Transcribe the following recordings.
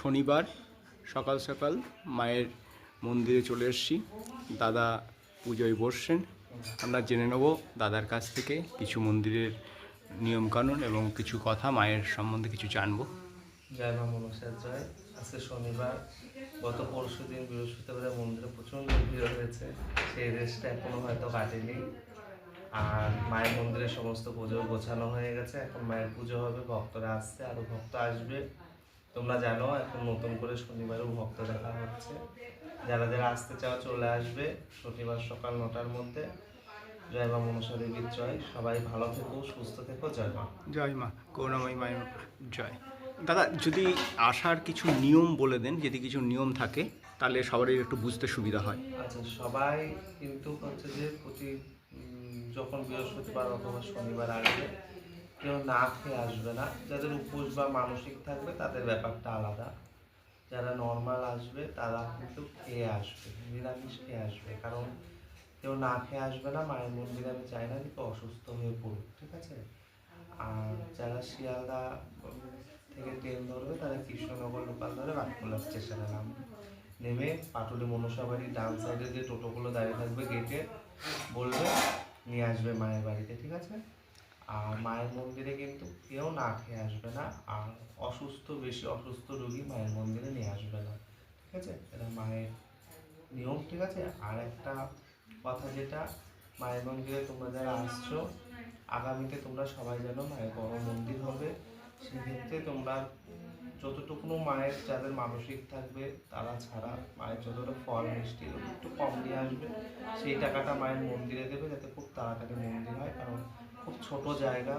শনিবার সকাল সকাল মায়ের মন্দিরে চলে এসেছি। দাদা পুজোয় বসছেন। আমরা জেনে নেব দাদার কাছ থেকে কিছু মন্দিরের নিয়মকানুন এবং কিছু কথা মায়ের সম্বন্ধে কিছু জানবো। জয় মা মনসার জয়। আজকে শনিবার, গত পরশু দিন বৃহস্পতিবারে মন্দিরে প্রচণ্ড ভিড় হয়েছে, সেই রেস্টটা এখনো হয়তো কাটেনি। আর মায়ের মন্দিরে সমস্ত পুজো গোছানো হয়ে গেছে, এখন মায়ের পুজো হবে, ভক্তরা আসছে, আরও ভক্ত আসবে। তোমরা জানো এখন নতুন করে শনিবারেও ভক্ত দেখা হচ্ছে। যারা যারা আসতে চাও চলে আসবে শনিবার সকাল 9টার মধ্যে। জয় মা মনসা দেবীর জয়। সবাই ভালো থেকো, সুস্থ থেকো। জয় মা। জয় মা করুণাময়ী মায়ের জয়। দাদা যদি আসার কিছু নিয়ম বলে দেন, যদি কিছু নিয়ম থাকে তাহলে সবারই একটু বুঝতে সুবিধা হয়। আচ্ছা, সবাই কিন্তু হচ্ছে যে যখন বৃহস্পতিবার অথবা শনিবার আসবে কেউ না খেয়ে আসবে না। যাদের উপোস বা মানসিক থাকবে তাদের ব্যাপারটা আলাদা। যারা নর্মাল আসবে তারা কিন্তু খেয়ে আসবে, নিরামিষ খেয়ে আসবে, কারণ কেউ না খেয়ে আসবে না। মায়ের মন্দিরে আমি চাই না কিন্তু অসুস্থ হয়ে পড়ুক, ঠিক আছে? আর যারা শিয়ালদা থেকে ট্রেন ধরবে তারা কৃষ্ণনগর লোকাল ধরে বাঁকুড়া স্টেশনে নামবে। নেমে পাটুলি মনসা বাড়ির ডান সাইডে যে টোটোগুলো দাঁড়িয়ে থাকবে গেটে বলবে, নিয়ে আসবে মায়ের বাড়িতে, ঠিক আছে? আর মায়ের মন্দিরে কিন্তু কেউ না খেয়ে আসবে না। আর বেশি অসুস্থ রোগী মায়ের মন্দিরে নিয়ে আসবে না, ঠিক আছে? এটা মায়ের নিয়ম, ঠিক আছে? আর একটা কথা, যেটা মায়ের মন্দিরে তোমরা যারা আসছো, আগামীতে তোমরা সবাই জানো মায়ের বড় মন্দির হবে। সেক্ষেত্রে তোমরা যতটুকু মায়ের যাদের মানসিক থাকবে তারা ছাড়া মায়ের যতটা ফল মিষ্টি একটু কম দিয়ে আসবে, সেই টাকাটা মায়ের মন্দিরে দেবে, যাতে খুব তাড়াতাড়ি মন্দির হয়। কারণ খুব ছোট জায়গা,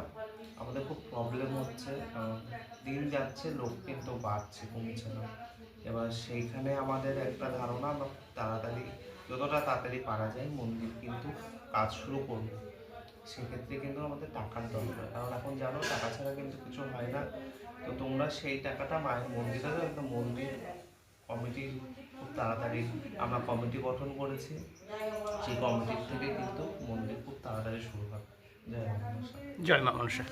আমাদের খুব প্রবলেম হচ্ছে, কারণ দিন যাচ্ছে লোক কিন্তু বাড়ছে, কমছে না। এবার সেইখানে আমাদের একটা ধারণা, আমরা যতটা তাড়াতাড়ি পারা যায় মন্দির কিন্তু কাজ শুরু করবো। সেক্ষেত্রে কিন্তু আমাদের টাকার দরকার, কারণ এখন জানো টাকা ছাড়া কিন্তু কিছু হয় না। তো তোমরা সেই টাকাটা মায়ের মন্দিরে দাও। একটা মন্দির কমিটি খুব তাড়াতাড়ি আমরা কমিটি গঠন করেছি, সেই কমিটির থেকে কিন্তু মন্দির খুব তাড়াতাড়ি শুরু হবে। জয় মা মনসা। জয় মা মনসা।